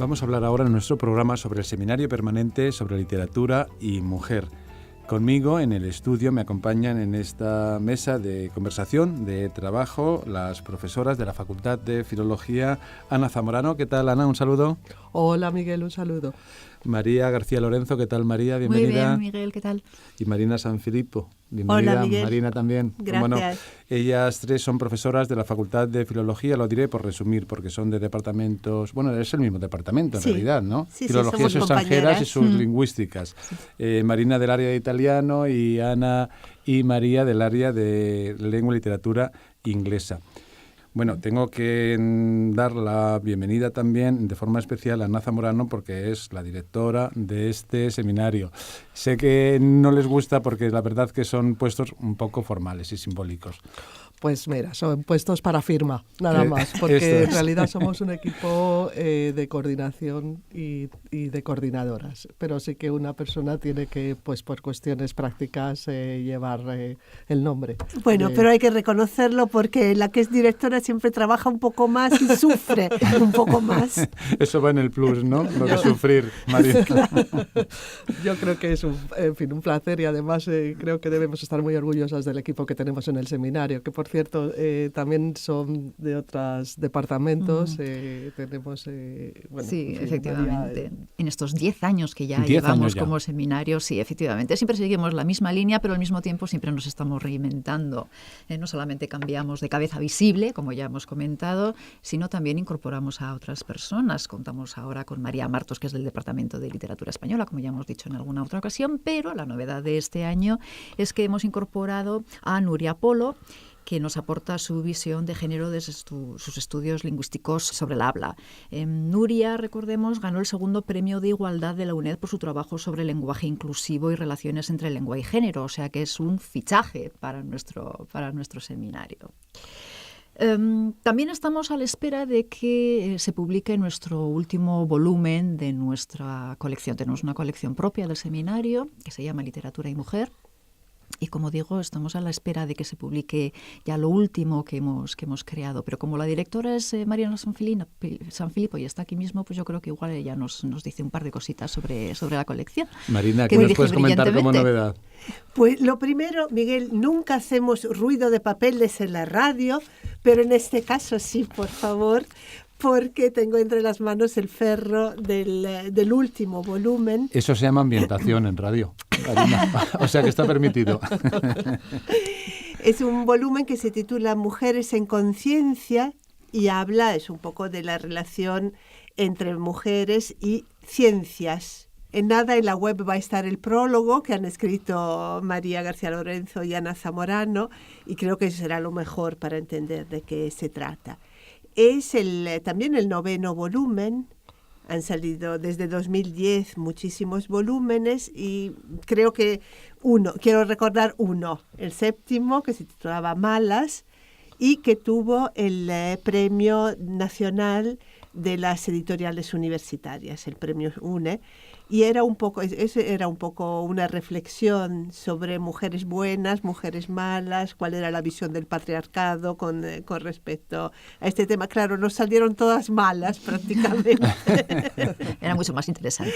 Vamos a hablar ahora en nuestro programa sobre el Seminario Permanente sobre Literatura y Mujer. Conmigo en el estudio me acompañan en esta mesa de conversación, de trabajo, las profesoras de la Facultad de Filología, Ana Zamorano. ¿Qué tal, Ana? Un saludo. Hola, Miguel, un saludo. María García Lorenzo, ¿qué tal, María? Bienvenida. Muy bien, Miguel, ¿qué tal? Y Marina Sanfilippo. Bienvenida. Hola, Miguel. Marina también. Gracias. Bueno, ellas tres son profesoras de la Facultad de Filología, lo diré por resumir, porque son de departamentos, bueno, es el mismo departamento en realidad, ¿no? Sí, Filologías extranjeras y sus lingüísticas. Sí. Marina del área de italiano y Ana y María del área de lengua y literatura inglesa. Bueno, tengo que dar la bienvenida también de forma especial a Ana Zamorano porque es la directora de este seminario. Sé que no les gusta porque la verdad que son puestos un poco formales y simbólicos. Pues mira, son puestos para firma, nada más, porque en realidad somos un equipo de coordinación y de coordinadoras, pero sí que una persona tiene que, pues por cuestiones prácticas, llevar el nombre. Bueno, pero hay que reconocerlo porque la que es directora siempre trabaja un poco más y sufre un poco más. Eso va en el plus, ¿no? Lo de sufrir, María. Yo creo que es un placer y además creo que debemos estar muy orgullosas del equipo que tenemos en el seminario, que por cierto también son de otros departamentos. Tenemos, bueno, sí, fin, efectivamente. En estos 10 años que ya llevamos como seminario, sí, efectivamente. Siempre seguimos la misma línea, pero al mismo tiempo siempre nos estamos reinventando. No solamente cambiamos de cabeza visible, como ya hemos comentado, sino también incorporamos a otras personas. Contamos ahora con María Martos, que es del Departamento de Literatura Española, como ya hemos dicho en alguna otra ocasión, pero la novedad de este año es que hemos incorporado a Nuria Polo, que nos aporta su visión de género desde sus estudios lingüísticos sobre el habla. Nuria, recordemos, ganó el segundo premio de igualdad de la UNED por su trabajo sobre lenguaje inclusivo y relaciones entre lengua y género, o sea que es un fichaje para nuestro seminario. También estamos a la espera de que se publique nuestro último volumen de nuestra colección. Tenemos una colección propia del seminario que se llama Literatura y Mujer. Y como digo, estamos a la espera de que se publique ya lo último que hemos creado. Pero como la directora es Mariana Sanfilippo y está aquí mismo, pues yo creo que igual ella nos dice un par de cositas sobre la colección. Marina, ¿qué nos puedes comentar como novedad? Pues lo primero, Miguel, nunca hacemos ruido de papeles en la radio, pero en este caso sí, por favor, porque tengo entre las manos el ferro del último volumen. Eso se llama ambientación en radio, Marina. O sea que está permitido. Es un volumen que se titula Mujeres en Conciencia y es un poco de la relación entre mujeres y ciencias. En la web va a estar el prólogo que han escrito María García Lorenzo y Ana Zamorano y creo que será lo mejor para entender de qué se trata. Es también el 9º volumen. Han salido desde 2010 muchísimos volúmenes y creo que quiero recordar el 7º, que se titulaba Malas y que tuvo el Premio Nacional de las Editoriales Universitarias, el Premio UNE, y era un poco una reflexión sobre mujeres buenas, mujeres malas, cuál era la visión del patriarcado con respecto a este tema. Claro, nos salieron todas malas prácticamente. Era mucho más interesante.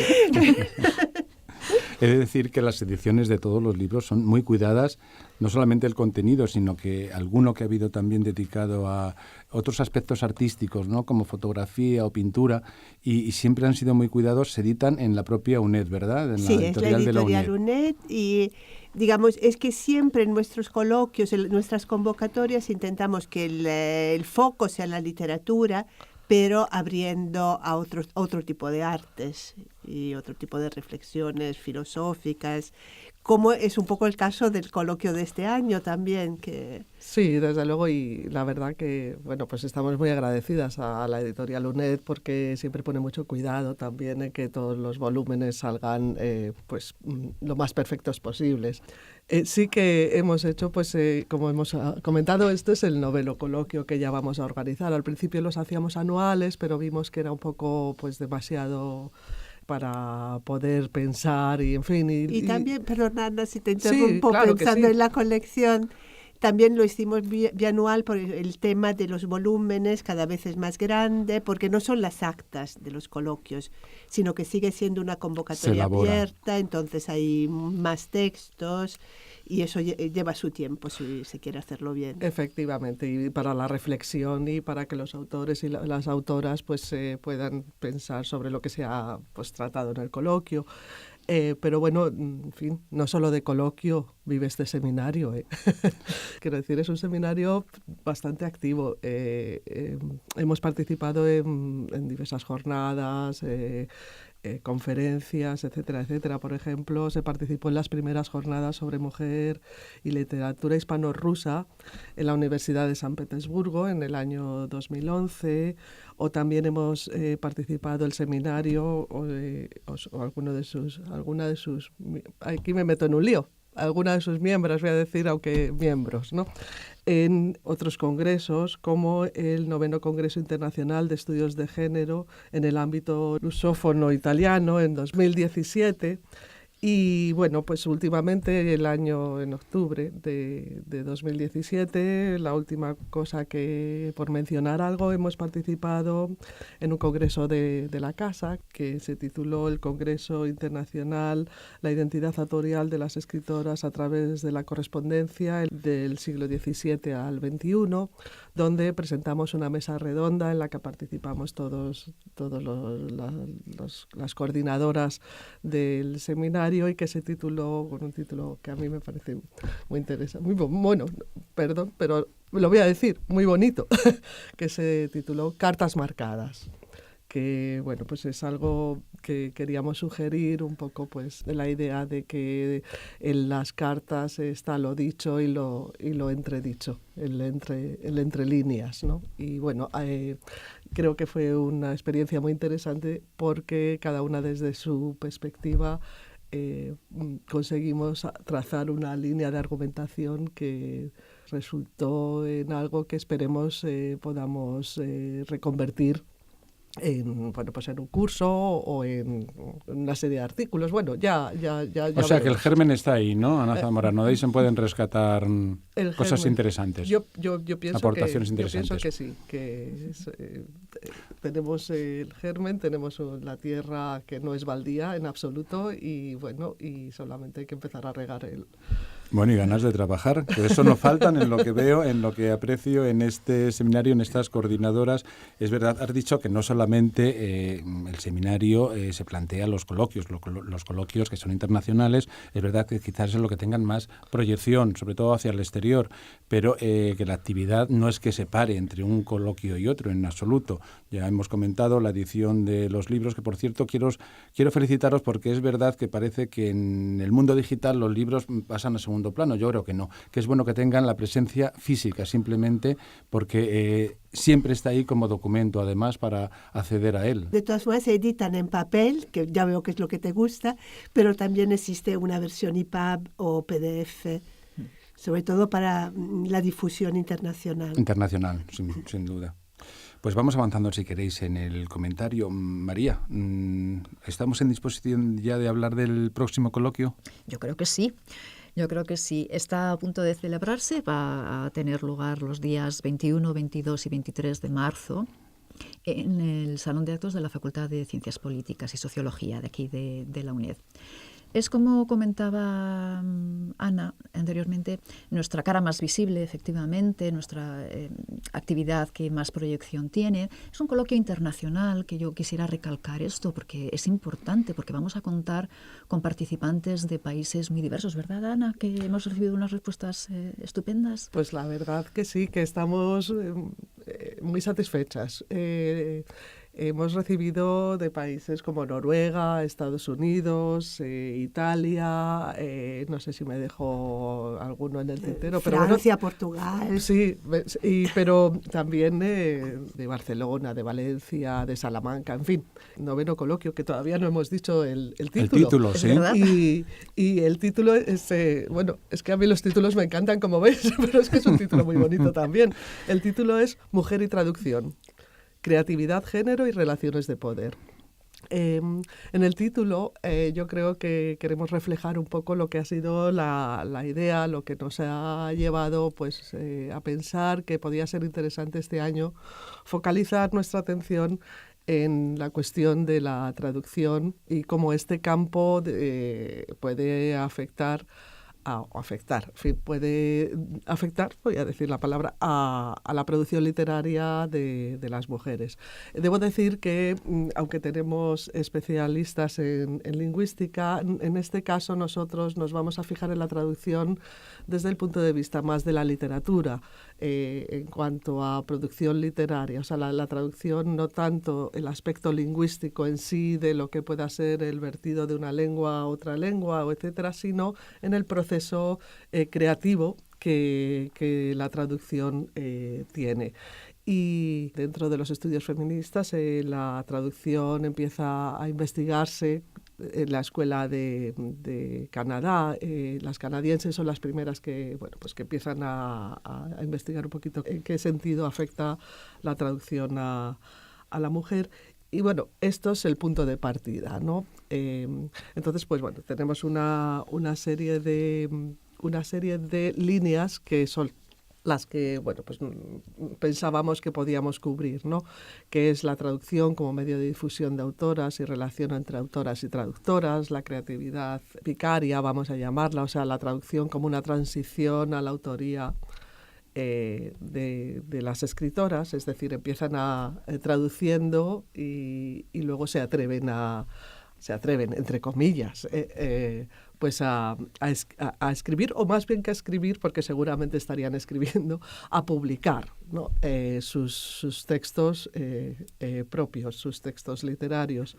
He de decir que las ediciones de todos los libros son muy cuidadas, no solamente el contenido, sino que alguno que ha habido también dedicado a otros aspectos artísticos, ¿no? Como fotografía o pintura, y siempre han sido muy cuidados, se editan en la propia UNED, ¿verdad? En sí, es la editorial UNED y digamos, es que siempre en nuestros coloquios, en nuestras convocatorias, intentamos que el foco sea la literatura, pero abriendo a otro tipo de artes y otro tipo de reflexiones filosóficas, como es un poco el caso del coloquio de este año también. Sí, desde luego, y la verdad que, bueno, pues estamos muy agradecidas a la editorial UNED porque siempre pone mucho cuidado también en que todos los volúmenes salgan pues lo más perfectos posibles. Sí que hemos hecho, pues como hemos comentado, este es el 9º coloquio que ya vamos a organizar. Al principio los hacíamos anuales, pero vimos que era un poco pues demasiado para poder pensar y en fin. Y también, perdona si te interrumpo, sí, claro pensando sí. en la colección, También lo hicimos bianual por el tema de los volúmenes, cada vez es más grande, porque no son las actas de los coloquios, sino que sigue siendo una convocatoria abierta, entonces hay más textos y eso lleva su tiempo si se quiere hacerlo bien. Efectivamente, y para la reflexión y para que los autores y las autoras pues puedan pensar sobre lo que se ha pues tratado en el coloquio. Pero bueno, en fin, no solo de coloquio vive este seminario. Quiero decir, es un seminario bastante activo. Hemos participado en diversas jornadas, conferencias, etcétera, etcétera. Por ejemplo, se participó en las primeras jornadas sobre mujer y literatura hispano-rusa en la Universidad de San Petersburgo en el año 2011, o también hemos participado en el seminario o alguna de sus... Aquí me meto en un lío. Alguna de sus miembros, voy a decir, aunque miembros, ¿no? En otros congresos, como el 9º Congreso Internacional de Estudios de Género en el ámbito lusófono italiano en 2017. Y bueno, pues últimamente, en octubre de 2017, la última cosa que, por mencionar algo, hemos participado en un congreso de la Casa que se tituló el Congreso Internacional La Identidad Autorial de las Escritoras a través de la Correspondencia del siglo XVII al XXI, donde presentamos una mesa redonda en la que participamos todas las coordinadoras del seminario, y que se tituló con un título que a mí me parece muy interesante, muy bueno, perdón, pero lo voy a decir, muy bonito, que se tituló Cartas marcadas, que bueno, pues es algo que queríamos sugerir un poco, pues, de la idea de que en las cartas está lo dicho y lo entredicho, el entre líneas, ¿no? Y bueno, creo que fue una experiencia muy interesante porque cada una desde su perspectiva conseguimos trazar una línea de argumentación que resultó en algo que esperemos podamos reconvertir en un curso o en una serie de artículos. Bueno, ya o sea, que el germen está ahí, ¿no, Ana Zamorano? De ahí se pueden rescatar cosas interesantes. Yo pienso aportaciones interesantes. Yo pienso que sí, que tenemos el germen, tenemos la tierra que no es baldía en absoluto, y bueno, y solamente hay que empezar a regar el... Bueno, y ganas de trabajar, que eso no faltan en lo que veo, en lo que aprecio en este seminario, en estas coordinadoras. Es verdad, has dicho que no solamente el seminario se plantea los coloquios que son internacionales, es verdad que quizás es lo que tengan más proyección, sobre todo hacia el exterior, pero que la actividad no es que se pare entre un coloquio y otro, en absoluto. Ya hemos comentado la edición de los libros, que por cierto quiero felicitaros, porque es verdad que parece que en el mundo digital los libros pasan a segundo plano. Yo creo que no, que es bueno que tengan la presencia física, simplemente porque siempre está ahí como documento, además, para acceder a él. De todas formas, se editan en papel, que ya veo que es lo que te gusta, pero también existe una versión EPUB o PDF, sobre todo para la difusión internacional. Internacional, sin duda. Pues vamos avanzando, si queréis, en el comentario. María, ¿estamos en disposición ya de hablar del próximo coloquio? Yo creo que sí. Está a punto de celebrarse, va a tener lugar los días 21, 22 y 23 de marzo en el Salón de Actos de la Facultad de Ciencias Políticas y Sociología de aquí de la UNED. Es, como comentaba Ana anteriormente, nuestra cara más visible, efectivamente, nuestra actividad que más proyección tiene. Es un coloquio internacional, que yo quisiera recalcar esto porque es importante, porque vamos a contar con participantes de países muy diversos, ¿verdad, Ana? Que hemos recibido unas respuestas estupendas. Pues la verdad que sí, que estamos muy satisfechas. Hemos recibido de países como Noruega, Estados Unidos, Italia, no sé si me dejo alguno en el tintero. Francia, Portugal. Sí, pero también de Barcelona, de Valencia, de Salamanca, en fin. 9º coloquio, que todavía no hemos dicho el título. El título, sí. Y el título es, es que a mí los títulos me encantan, como veis, pero es que es un título muy bonito también. El título es Mujer y Traducción. Creatividad, género y relaciones de poder. En el título yo creo que queremos reflejar un poco lo que ha sido la idea, lo que nos ha llevado pues, a pensar que podía ser interesante este año focalizar nuestra atención en la cuestión de la traducción y cómo este campo puede afectar, voy a decir la palabra, a la producción literaria de las mujeres. Debo decir que, aunque tenemos especialistas en lingüística, en este caso nosotros nos vamos a fijar en la traducción desde el punto de vista más de la literatura, en cuanto a producción literaria. O sea, la traducción, no tanto el aspecto lingüístico en sí de lo que pueda ser el vertido de una lengua a otra lengua, o etcétera, sino en el proceso creativo que la traducción tiene. Y dentro de los estudios feministas la traducción empieza a investigarse en la escuela de Canadá. Las canadienses son las primeras que empiezan a investigar un poquito en qué sentido afecta la traducción a la mujer. Y bueno, esto es el punto de partida, ¿no? Entonces, pues bueno, tenemos una serie de líneas que son las que, bueno, pues pensábamos que podíamos cubrir, ¿no? Que es la traducción como medio de difusión de autoras y relación entre autoras y traductoras, la creatividad vicaria, vamos a llamarla, o sea, la traducción como una transición a la autoría de las escritoras, es decir, empiezan traduciendo y luego se atreven, entre comillas, pues a escribir, o más bien que a escribir, porque seguramente estarían escribiendo, a publicar, ¿no? sus textos propios, sus textos literarios.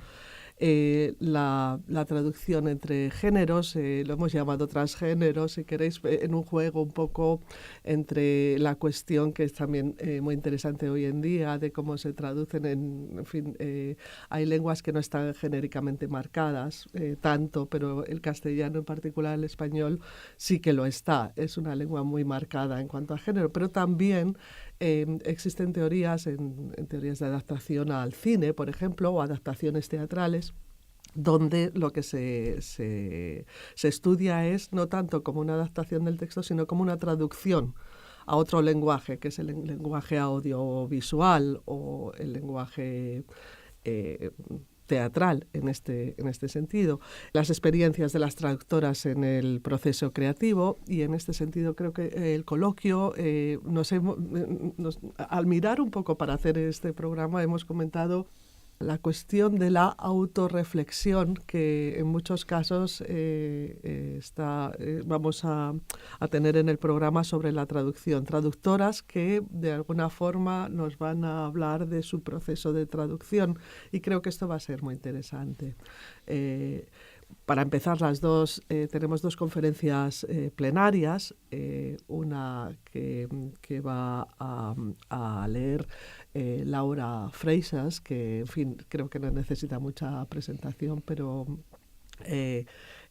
La traducción entre géneros, lo hemos llamado transgénero, si queréis, en un juego un poco entre la cuestión que es también muy interesante hoy en día, de cómo se traducen, en fin, hay lenguas que no están genéricamente marcadas tanto, pero el castellano, en particular el español, sí que lo está. Es una lengua muy marcada en cuanto a género, pero también existen teorías, en teorías de adaptación al cine, por ejemplo, o adaptaciones teatrales, donde lo que se estudia es no tanto como una adaptación del texto, sino como una traducción a otro lenguaje, que es el lenguaje audiovisual o el lenguaje teatral en este sentido. Las experiencias de las traductoras en el proceso creativo, y en este sentido creo que el coloquio, al mirar un poco para hacer este programa, hemos comentado la cuestión de la autorreflexión que en muchos casos vamos a tener en el programa sobre la traducción. Traductoras que de alguna forma nos van a hablar de su proceso de traducción, y creo que esto va a ser muy interesante. Para empezar, tenemos dos conferencias plenarias, una que va a leer Laura Freixas, que en fin, creo que no necesita mucha presentación, pero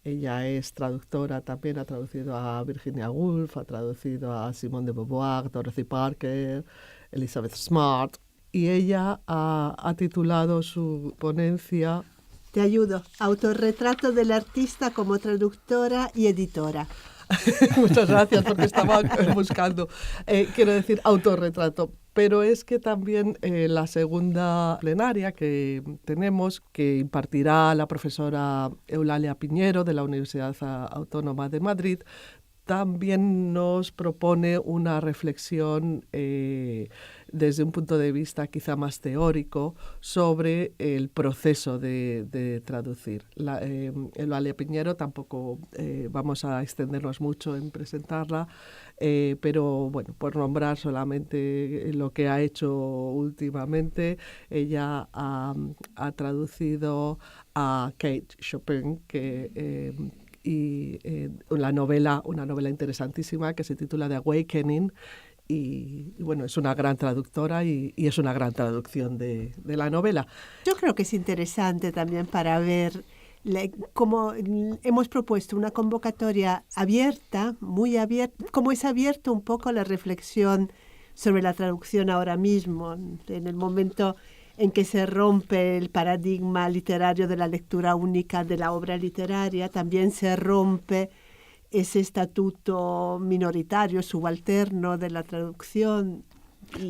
ella es traductora también, ha traducido a Virginia Woolf, ha traducido a Simone de Beauvoir, Dorothy Parker, Elizabeth Smart, y ella ha titulado su ponencia... Te ayudo. Autorretrato del artista como traductora y editora. Muchas gracias, porque estaba buscando. Quiero decir, autorretrato. Pero es que también la segunda plenaria que tenemos, que impartirá la profesora Eulalia Piñero de la Universidad Autónoma de Madrid, también nos propone una reflexión desde un punto de vista quizá más teórico sobre el proceso de traducir. Eulalia Piñero, tampoco vamos a extendernos mucho en presentarla, pero bueno, por nombrar solamente lo que ha hecho últimamente, ella ha traducido a Kate Chopin, y una novela interesantísima que se titula The Awakening, y bueno, es una gran traductora y es una gran traducción de la novela. Yo creo que es interesante también para ver cómo hemos propuesto una convocatoria abierta, muy abierta, cómo es abierto un poco la reflexión sobre la traducción ahora mismo, en el momento en que se rompe el paradigma literario de la lectura única de la obra literaria, también se rompe ese estatuto minoritario, subalterno de la traducción.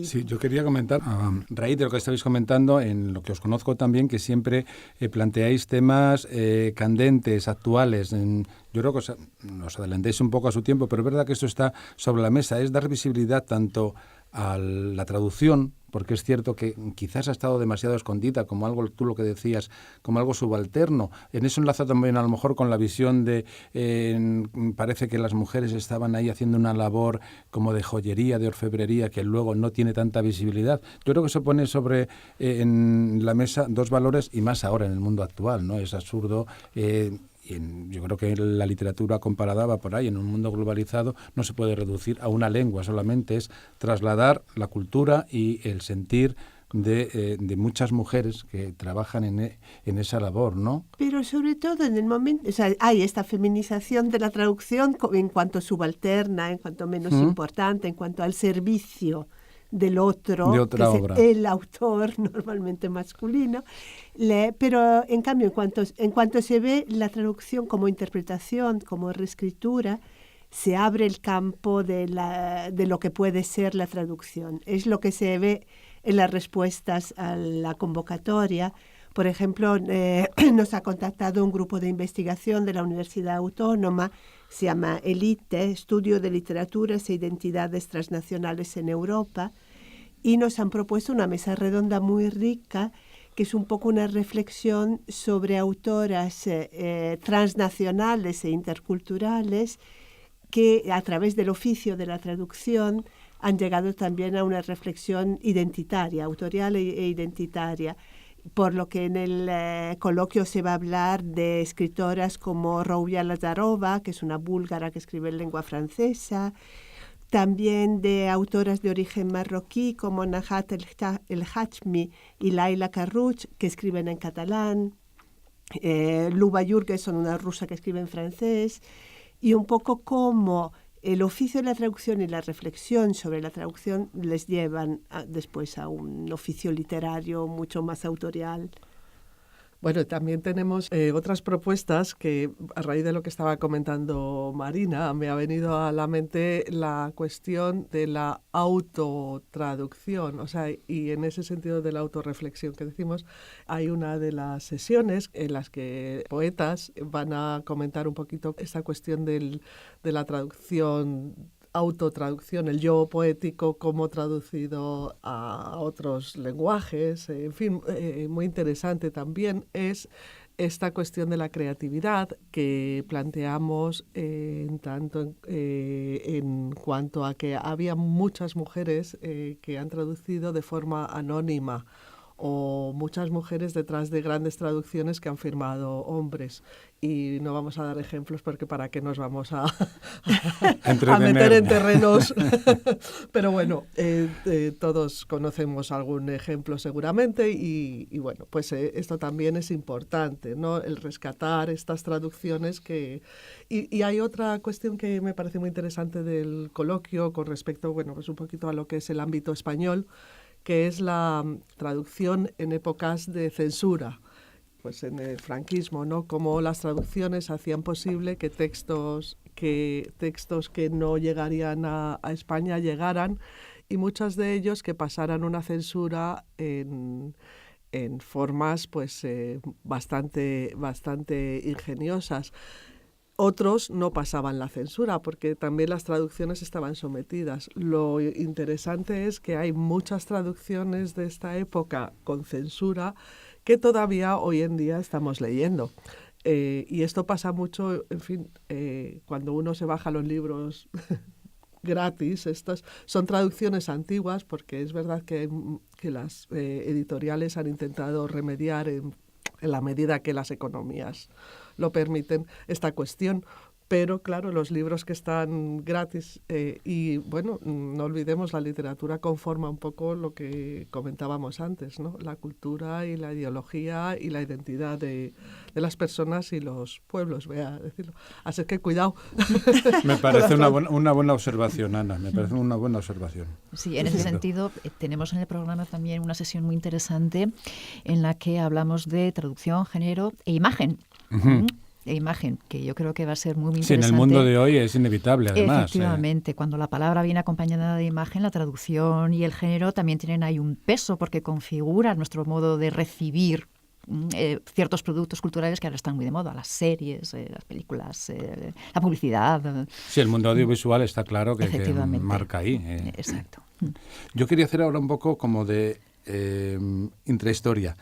Sí, yo quería comentar, a raíz de lo que estabais comentando, en lo que os conozco también, que siempre planteáis temas candentes, actuales. Yo creo que os adelantéis un poco a su tiempo, pero es verdad que esto está sobre la mesa, es dar visibilidad tanto a la traducción, porque es cierto que quizás ha estado demasiado escondida, como algo, tú lo que decías, como algo subalterno. En eso enlaza también a lo mejor con la visión de, parece que las mujeres estaban ahí haciendo una labor como de joyería, de orfebrería, que luego no tiene tanta visibilidad. Yo creo que se pone sobre en la mesa dos valores, y más ahora en el mundo actual, ¿no? Es absurdo. Yo creo que la literatura comparada va por ahí. En un mundo globalizado no se puede reducir a una lengua solamente, es trasladar la cultura y el sentir de muchas mujeres que trabajan en esa labor, ¿no? Pero sobre todo en el momento, o sea, hay esta feminización de la traducción en cuanto subalterna, en cuanto menos importante, en cuanto al servicio del otro, de otra que obra. Es el autor, normalmente masculino, pero en cambio, en cuanto se ve la traducción como interpretación, como reescritura, se abre el campo de lo que puede ser la traducción. Es lo que se ve en las respuestas a la convocatoria. Por ejemplo, nos ha contactado un grupo de investigación de la Universidad Autónoma, se llama ELITE, Estudio de Literaturas e Identidades Transnacionales en Europa, y nos han propuesto una mesa redonda muy rica, que es un poco una reflexión sobre autoras transnacionales e interculturales que a través del oficio de la traducción han llegado también a una reflexión identitaria, autorial e identitaria. Por lo que en el coloquio se va a hablar de escritoras como Roubia Lazarova, que es una búlgara que escribe en lengua francesa, también de autoras de origen marroquí como Nahat El Hachmi y Laila Carrouch, que escriben en catalán, Luba Jurgenson, una rusa que escribe en francés, y un poco como el oficio de la traducción y la reflexión sobre la traducción les llevan después a un oficio literario mucho más autorial. Bueno, también tenemos otras propuestas que, a raíz de lo que estaba comentando Marina, me ha venido a la mente la cuestión de la autotraducción. O sea, y en ese sentido de la autorreflexión que decimos, hay una de las sesiones en las que poetas van a comentar un poquito esta cuestión de la traducción, autotraducción, el yo poético como traducido a otros lenguajes, en fin, muy interesante también es esta cuestión de la creatividad que planteamos en cuanto a que había muchas mujeres que han traducido de forma anónima, o muchas mujeres detrás de grandes traducciones que han firmado hombres. Y no vamos a dar ejemplos porque para qué nos vamos a meter en terrenos. Pero bueno, todos conocemos algún ejemplo seguramente y bueno, pues esto también es importante, ¿no? El rescatar estas traducciones que... Y hay otra cuestión que me parece muy interesante del coloquio con respecto, bueno, pues un poquito a lo que es el ámbito español, que es la traducción en épocas de censura, pues en el franquismo, ¿no? Cómo las traducciones hacían posible que textos que no llegarían a España llegaran, y muchos de ellos que pasaran una censura en formas pues bastante ingeniosas. Otros no pasaban la censura porque también las traducciones estaban sometidas. Lo interesante es que hay muchas traducciones de esta época con censura que todavía hoy en día estamos leyendo. Y esto pasa mucho, en fin, cuando uno se baja los libros gratis. Estas son traducciones antiguas porque es verdad que las editoriales han intentado remediar en la medida que las economías lo permiten esta cuestión, pero claro, los libros que están gratis y bueno, no olvidemos, la literatura conforma un poco lo que comentábamos antes, ¿no? La cultura y la ideología y la identidad de las personas y los pueblos, voy a decirlo. Así que cuidado. Me parece una buena observación, Ana, me parece una buena observación. Sí, en ese sentido tenemos en el programa también una sesión muy interesante en la que hablamos de traducción, género e imagen. Imagen, que yo creo que va a ser muy interesante. Sí, en el mundo de hoy es inevitable, además. Efectivamente, cuando la palabra viene acompañada de imagen, la traducción y el género también tienen ahí un peso porque configuran nuestro modo de recibir ciertos productos culturales que ahora están muy de moda, las series, las películas, la publicidad. Sí, el mundo audiovisual está claro que marca ahí. Exacto. Yo quería hacer ahora un poco como de intrahistoria.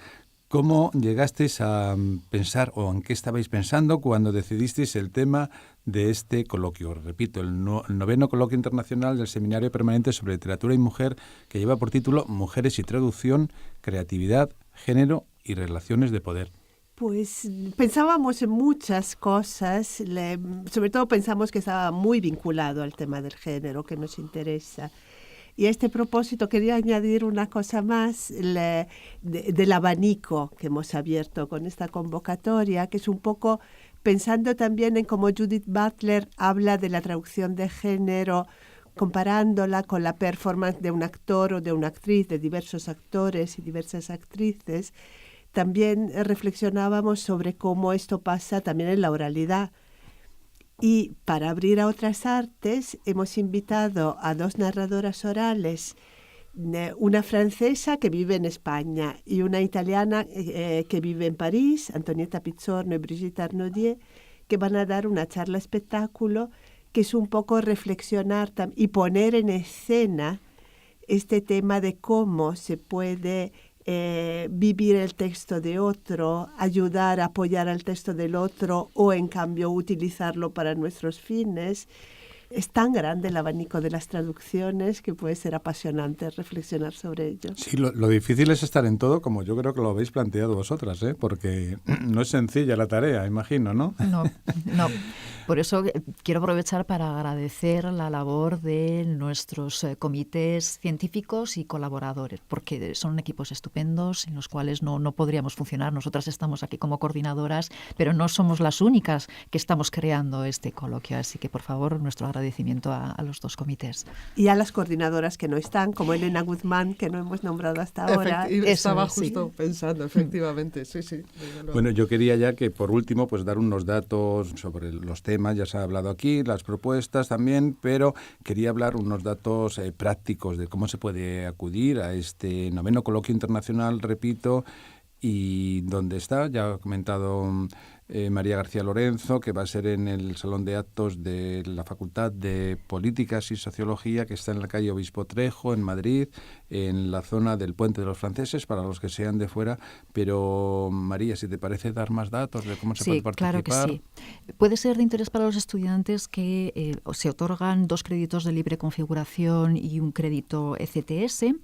¿Cómo llegasteis a pensar o en qué estabais pensando cuando decidisteis el tema de este coloquio? Repito, el 9º Coloquio Internacional del Seminario Permanente sobre Literatura y Mujer, que lleva por título Mujeres y Traducción, Creatividad, Género y Relaciones de Poder. Pues pensábamos en muchas cosas, sobre todo pensamos que estaba muy vinculado al tema del género que nos interesa. Y a este propósito quería añadir una cosa más del abanico que hemos abierto con esta convocatoria, que es un poco pensando también en cómo Judith Butler habla de la traducción de género, comparándola con la performance de un actor o de una actriz, de diversos actores y diversas actrices. También reflexionábamos sobre cómo esto pasa también en la oralidad. Y para abrir a otras artes hemos invitado a 2 narradoras orales, una francesa que vive en España y una italiana que vive en París, Antonietta Pizzorno y Brigitte Arnaudier, que van a dar una charla espectáculo que es un poco reflexionar y poner en escena este tema de cómo se puede vivir el texto de otro, ayudar a apoyar al texto del otro o en cambio utilizarlo para nuestros fines. Es tan grande el abanico de las traducciones que puede ser apasionante reflexionar sobre ello. Sí, lo difícil es estar en todo, como yo creo que lo habéis planteado vosotras, porque no es sencilla la tarea, imagino, ¿no? No. Por eso quiero aprovechar para agradecer la labor de nuestros comités científicos y colaboradores, porque son equipos estupendos en los cuales no podríamos funcionar. Nosotras estamos aquí como coordinadoras, pero no somos las únicas que estamos creando este coloquio. Así que, por favor, nuestro agradecimiento a los 2 comités. Y a las coordinadoras que no están, como Elena Guzmán, que no hemos nombrado hasta ahora. Estaba justo pensando, efectivamente, sí. Bueno, yo quería ya que, por último, pues dar unos datos sobre los temas. Ya se ha hablado aquí, las propuestas también, pero quería hablar unos datos prácticos de cómo se puede acudir a este 9º Coloquio Internacional, repito, y dónde está. Ya ha comentado María García Lorenzo, que va a ser en el Salón de Actos de la Facultad de Políticas y Sociología, que está en la calle Obispo Trejo, en Madrid, en la zona del Puente de los Franceses, para los que sean de fuera. Pero, María, si te parece dar más datos de cómo se puede participar. Sí, claro que sí. Puede ser de interés para los estudiantes que se otorgan 2 créditos de libre configuración y un crédito ECTS,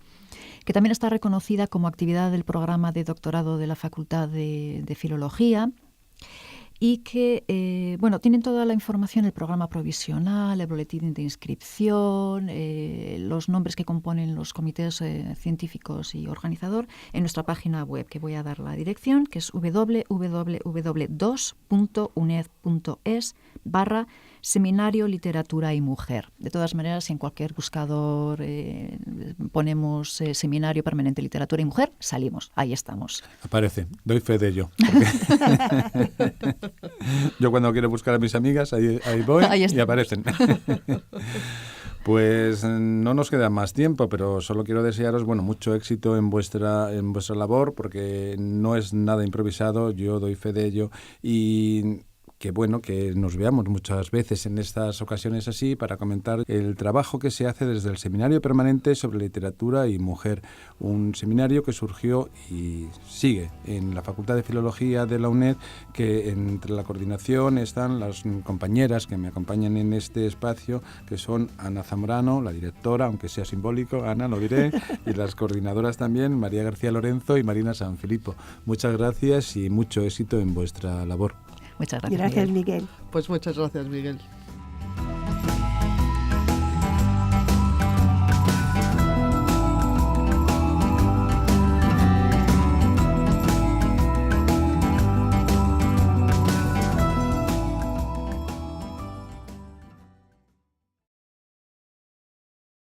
que también está reconocida como actividad del programa de doctorado de la Facultad de Filología, y que, tienen toda la información, el programa provisional, el boletín de inscripción, los nombres que componen los comités científicos y organizador en nuestra página web, que voy a dar la dirección, que es www.2.uned.es/Seminario Literatura y Mujer. De todas maneras, si en cualquier buscador ponemos Seminario Permanente Literatura y Mujer, salimos, ahí estamos. Aparece, doy fe de ello. Yo cuando quiero buscar a mis amigas, ahí voy y aparecen. Pues no nos queda más tiempo, pero solo quiero desearos mucho éxito en vuestra labor, porque no es nada improvisado, yo doy fe de ello, y que nos veamos muchas veces en estas ocasiones así para comentar el trabajo que se hace desde el Seminario Permanente sobre Literatura y Mujer, un seminario que surgió y sigue en la Facultad de Filología de la UNED, que entre la coordinación están las compañeras que me acompañan en este espacio, que son Ana Zamorano, la directora, aunque sea simbólico, Ana, lo diré, y las coordinadoras también, María García Lorenzo y Marina Sanfilippo. Muchas gracias y mucho éxito en vuestra labor. Muchas gracias. Gracias, Miguel. Pues muchas gracias, Miguel.